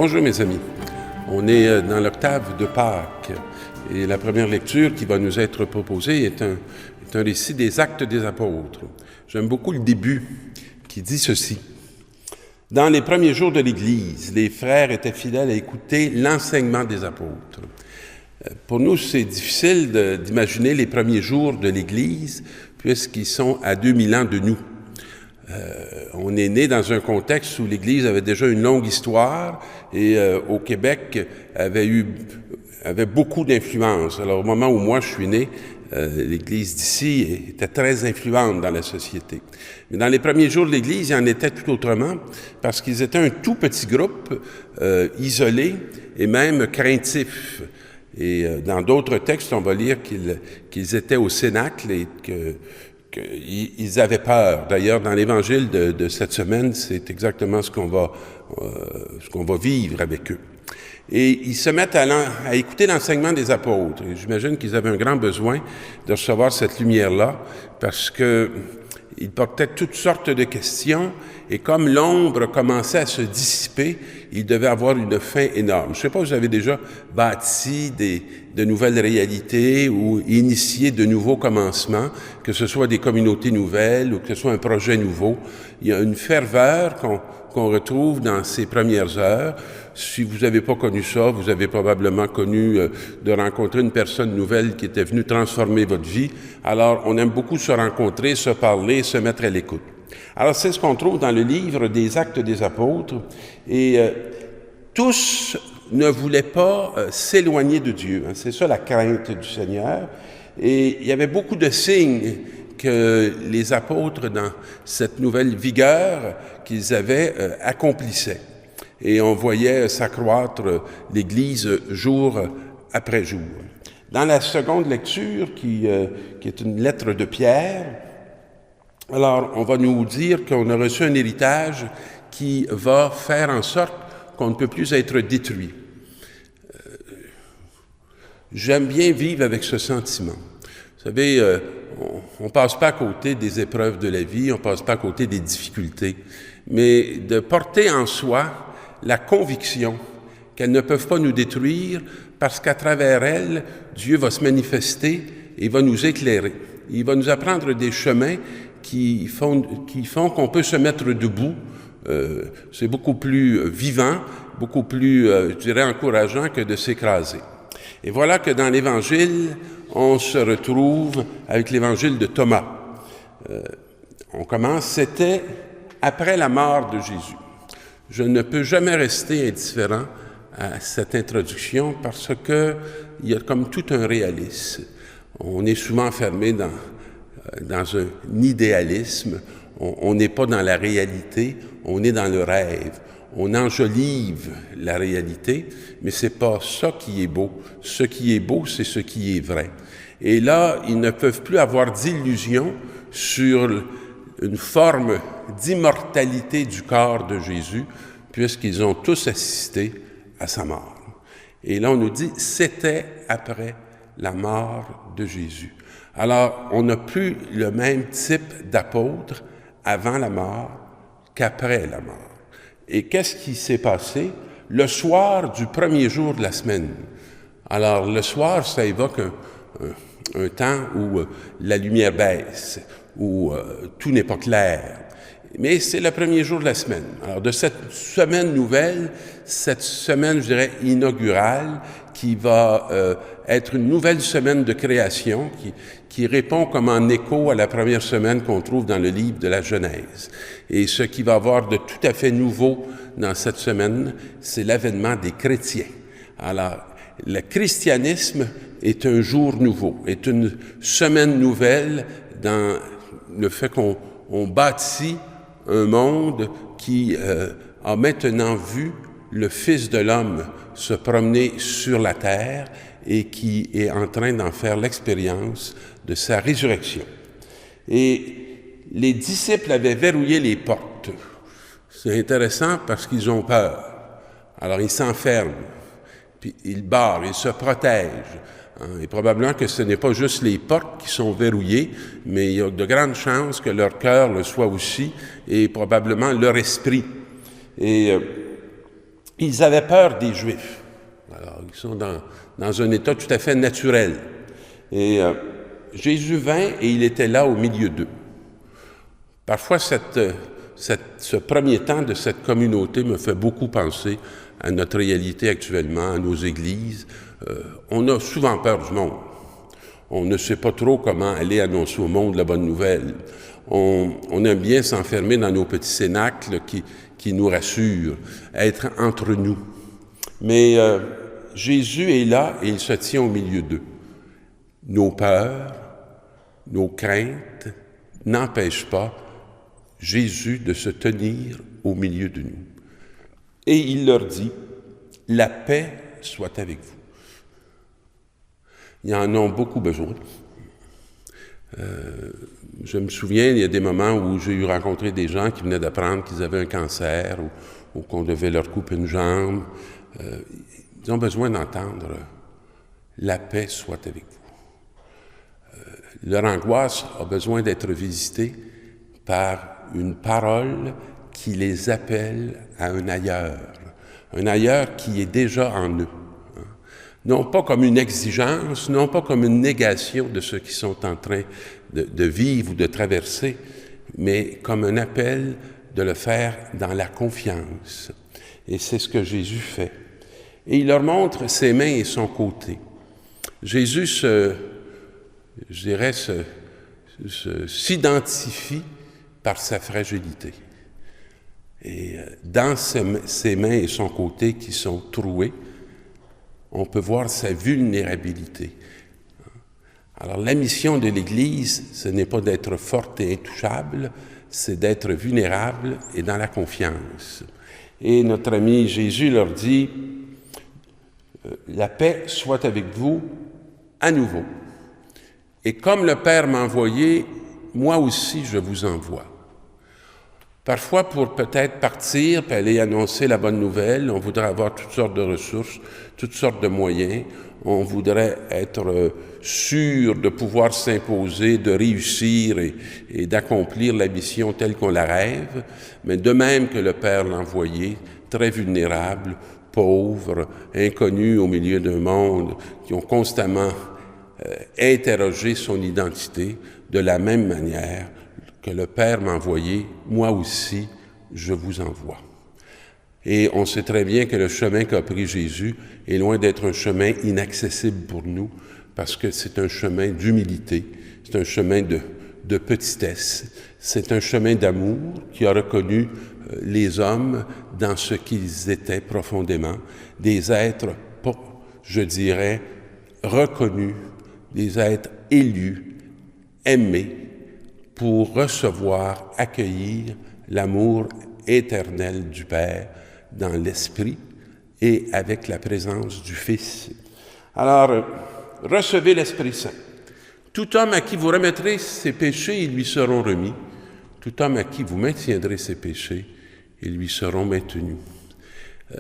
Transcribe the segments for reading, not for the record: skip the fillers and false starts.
Bonjour mes amis, on est dans l'octave de Pâques et la première lecture qui va nous être proposée est un récit des Actes des Apôtres. J'aime beaucoup le début qui dit ceci. Dans les premiers jours de l'Église, les frères étaient fidèles à écouter l'enseignement des apôtres. Pour nous, c'est difficile d'imaginer les premiers jours de l'Église puisqu'ils sont à 2000 ans de nous. On est né dans un contexte où l'Église avait déjà une longue histoire et au Québec avait beaucoup d'influence. Alors au moment où moi je suis né, l'Église d'ici était très influente dans la société. Mais dans les premiers jours de l'Église, il en était tout autrement parce qu'ils étaient un tout petit groupe isolé et même craintif. Et dans d'autres textes, on va lire qu'ils étaient au cénacle et qu'ils avaient peur. D'ailleurs, dans l'Évangile de cette semaine, c'est exactement ce qu'on va vivre avec eux. Et ils se mettent à écouter l'enseignement des apôtres. Et j'imagine qu'ils avaient un grand besoin de recevoir cette lumière-là parce qu'ils portaient toutes sortes de questions et comme l'ombre commençait à se dissiper, ils devaient avoir une faim énorme. Je ne sais pas si vous avez déjà bâti de nouvelles réalités ou initié de nouveaux commencements, que ce soit des communautés nouvelles ou que ce soit un projet nouveau. Il y a une ferveur qu'on retrouve dans ces premières heures. Si vous n'avez pas connu ça, vous avez probablement connu de rencontrer une personne nouvelle qui était venue transformer votre vie. Alors, on aime beaucoup se rencontrer, se parler, se mettre à l'écoute. Alors, c'est ce qu'on trouve dans le livre des Actes des Apôtres. Et tous ne voulaient pas s'éloigner de Dieu. Hein. C'est ça la crainte du Seigneur. Et il y avait beaucoup de signes que les apôtres, dans cette nouvelle vigueur qu'ils avaient, accomplissaient. Et on voyait s'accroître l'Église jour après jour. Dans la seconde lecture, qui est une lettre de Pierre, alors on va nous dire qu'on a reçu un héritage qui va faire en sorte qu'on ne peut plus être détruit. J'aime bien vivre avec ce sentiment. Vous savez, on ne passe pas à côté des épreuves de la vie, on ne passe pas à côté des difficultés, mais de porter en soi la conviction qu'elles ne peuvent pas nous détruire parce qu'à travers elles, Dieu va se manifester et va nous éclairer. Il va nous apprendre des chemins qui font qu'on peut se mettre debout. C'est beaucoup plus vivant, beaucoup plus, je dirais, encourageant que de s'écraser. Et voilà que dans l'Évangile, on se retrouve avec l'Évangile de Thomas. On commence, c'était après la mort de Jésus. Je ne peux jamais rester indifférent à cette introduction parce que il y a comme tout un réalisme. On est souvent enfermé dans un idéalisme. On n'est pas dans la réalité, on est dans le rêve. On enjolive la réalité, mais c'est pas ça qui est beau. Ce qui est beau, c'est ce qui est vrai. Et là, ils ne peuvent plus avoir d'illusion sur une forme d'immortalité du corps de Jésus, puisqu'ils ont tous assisté à sa mort. Et là, on nous dit, c'était après la mort de Jésus. Alors, on n'a plus le même type d'apôtre avant la mort qu'après la mort. Et qu'est-ce qui s'est passé? Le soir du premier jour de la semaine. Alors, le soir, ça évoque un temps où la lumière baisse, où tout n'est pas clair. Mais c'est le premier jour de la semaine. Alors, de cette semaine nouvelle, cette semaine, je dirais, inaugurale, qui va être une nouvelle semaine de création, qui répond comme en écho à la première semaine qu'on trouve dans le livre de la Genèse. Et ce qui va avoir de tout à fait nouveau dans cette semaine, c'est l'avènement des chrétiens. Alors, le christianisme est un jour nouveau, est une semaine nouvelle dans le fait qu'on bâtit un monde qui a maintenant vu le Fils de l'homme se promener sur la terre et qui est en train d'en faire l'expérience de sa résurrection. Et les disciples avaient verrouillé les portes. C'est intéressant parce qu'ils ont peur. Alors ils s'enferment, puis ils barrent, ils se protègent. Et probablement que ce n'est pas juste les portes qui sont verrouillées, mais il y a de grandes chances que leur cœur le soit aussi, et probablement leur esprit. Et Ils avaient peur des Juifs. Alors, ils sont dans un état tout à fait naturel. Et Jésus vint et il était là au milieu d'eux. Parfois, ce premier temps de cette communauté me fait beaucoup penser à notre réalité actuellement, à nos églises. On a souvent peur du monde. On ne sait pas trop comment aller annoncer au monde la bonne nouvelle. On aime bien s'enfermer dans nos petits cénacles qui nous rassurent, être entre nous. Mais Jésus est là et il se tient au milieu d'eux. Nos peurs, nos craintes n'empêchent pas Jésus de se tenir au milieu de nous. Et il leur dit, « La paix soit avec vous. » Ils en ont beaucoup besoin. Je me souviens, il y a des moments où j'ai rencontré des gens qui venaient d'apprendre qu'ils avaient un cancer ou qu'on devait leur couper une jambe. Ils ont besoin d'entendre « La paix soit avec vous ». Leur angoisse a besoin d'être visitée par une parole qui les appelle à un ailleurs qui est déjà en eux. Non pas comme une exigence, non pas comme une négation de ce qu'ils sont en train de vivre ou de traverser, mais comme un appel de le faire dans la confiance. Et c'est ce que Jésus fait. Et il leur montre ses mains et son côté. Jésus s'identifie par sa fragilité. Et dans ses mains et son côté qui sont troués, on peut voir sa vulnérabilité. Alors la mission de l'Église, ce n'est pas d'être forte et intouchable, c'est d'être vulnérable et dans la confiance. Et notre ami Jésus leur dit, « La paix soit avec vous à nouveau. Et comme le Père m'a envoyé, moi aussi je vous envoie. » Parfois, pour peut-être partir et aller annoncer la bonne nouvelle, on voudrait avoir toutes sortes de ressources, toutes sortes de moyens. On voudrait être sûr de pouvoir s'imposer, de réussir et d'accomplir la mission telle qu'on la rêve. Mais de même que le Père l'a envoyé, très vulnérable, pauvre, inconnu au milieu d'un monde qui ont constamment interrogé son identité, de la même manière que le Père m'a envoyé, moi aussi, je vous envoie. Et on sait très bien que le chemin qu'a pris Jésus est loin d'être un chemin inaccessible pour nous, parce que c'est un chemin d'humilité, c'est un chemin de petitesse, c'est un chemin d'amour qui a reconnu les hommes dans ce qu'ils étaient profondément, des êtres, je dirais, reconnus, des êtres élus, aimés, pour recevoir, accueillir l'amour éternel du Père dans l'Esprit et avec la présence du Fils. Alors, recevez l'Esprit Saint. Tout homme à qui vous remettrez ses péchés, ils lui seront remis. Tout homme à qui vous maintiendrez ses péchés, ils lui seront maintenus.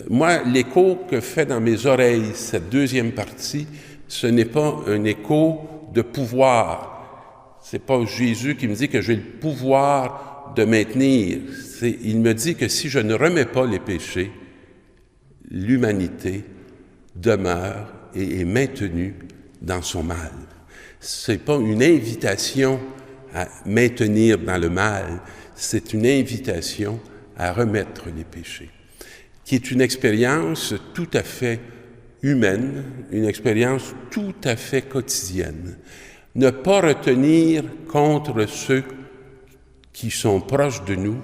Moi, l'écho que fait dans mes oreilles cette deuxième partie, ce n'est pas un écho de pouvoir. C'est pas Jésus qui me dit que j'ai le pouvoir de maintenir. Il me dit que si je ne remets pas les péchés, l'humanité demeure et est maintenue dans son mal. C'est pas une invitation à maintenir dans le mal, c'est une invitation à remettre les péchés, qui est une expérience tout à fait humaine, une expérience tout à fait quotidienne. Ne pas retenir contre ceux qui sont proches de nous,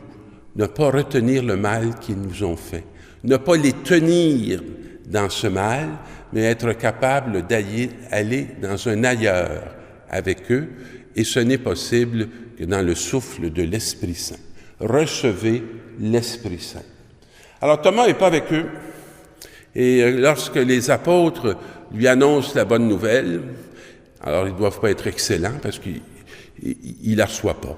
ne pas retenir le mal qu'ils nous ont fait, ne pas les tenir dans ce mal, mais être capable d'aller dans un ailleurs avec eux, et ce n'est possible que dans le souffle de l'Esprit Saint. Recevez l'Esprit Saint. Alors Thomas n'est pas avec eux, et lorsque les apôtres lui annoncent la bonne nouvelle, alors ils ne doivent pas être excellents parce qu'ils ne la reçoivent pas.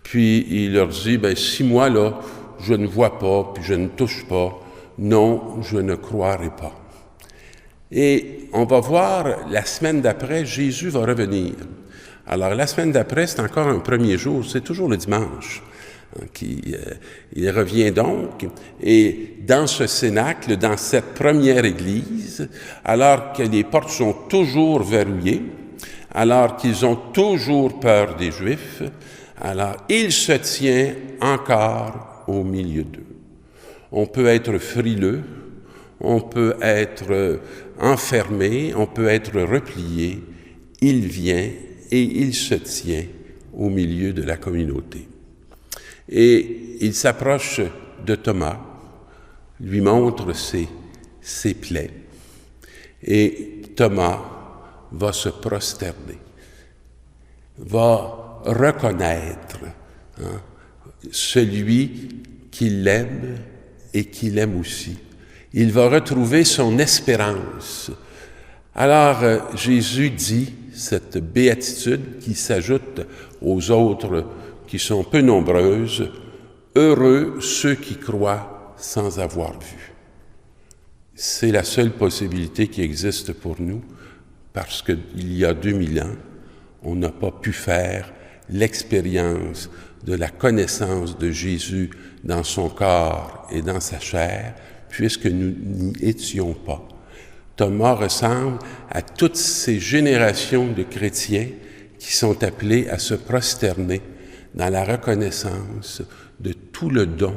Puis il leur dit, si moi là, je ne vois pas, puis je ne touche pas, non, je ne croirai pas. Et on va voir, la semaine d'après, Jésus va revenir. Alors la semaine d'après, c'est encore un premier jour, c'est toujours le dimanche. Il revient donc, et dans ce cénacle, dans cette première Église, alors que les portes sont toujours verrouillées, alors qu'ils ont toujours peur des Juifs, alors il se tient encore au milieu d'eux. On peut être frileux, on peut être enfermé, on peut être replié. Il vient et il se tient au milieu de la communauté. Et il s'approche de Thomas, lui montre ses plaies. Et Thomas va se prosterner, va reconnaître celui qui l'aime et qui l'aime aussi. Il va retrouver son espérance. Alors Jésus dit cette béatitude qui s'ajoute aux autres qui sont peu nombreuses, « Heureux ceux qui croient sans avoir vu ». C'est la seule possibilité qui existe pour nous, parce qu'il y a 2000 ans, on n'a pas pu faire l'expérience de la connaissance de Jésus dans son corps et dans sa chair, puisque nous n'y étions pas. Thomas ressemble à toutes ces générations de chrétiens qui sont appelés à se prosterner dans la reconnaissance de tout le don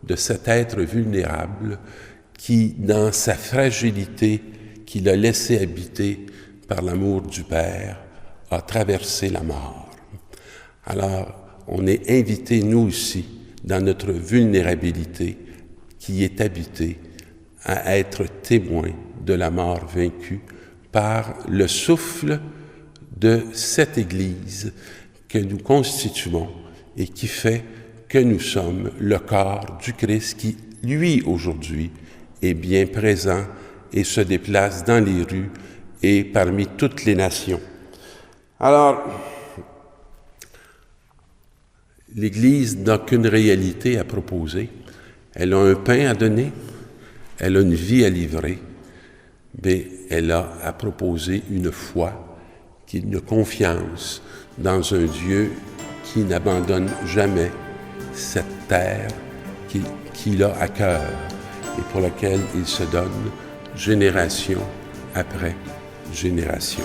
de cet être vulnérable qui, dans sa fragilité qu'il a laissé habiter par l'amour du Père, a traversé la mort. Alors, on est invités, nous aussi, dans notre vulnérabilité qui est habitée, à être témoins de la mort vaincue par le souffle de cette Église que nous constituons et qui fait que nous sommes le corps du Christ qui, lui, aujourd'hui, est bien présent et se déplace dans les rues et parmi toutes les nations. Alors, l'Église n'a qu'une réalité à proposer. Elle a un pain à donner, elle a une vie à livrer, mais elle a à proposer une foi, une confiance dans un Dieu qui n'abandonne jamais cette terre qu'il a à cœur et pour laquelle il se donne génération après génération.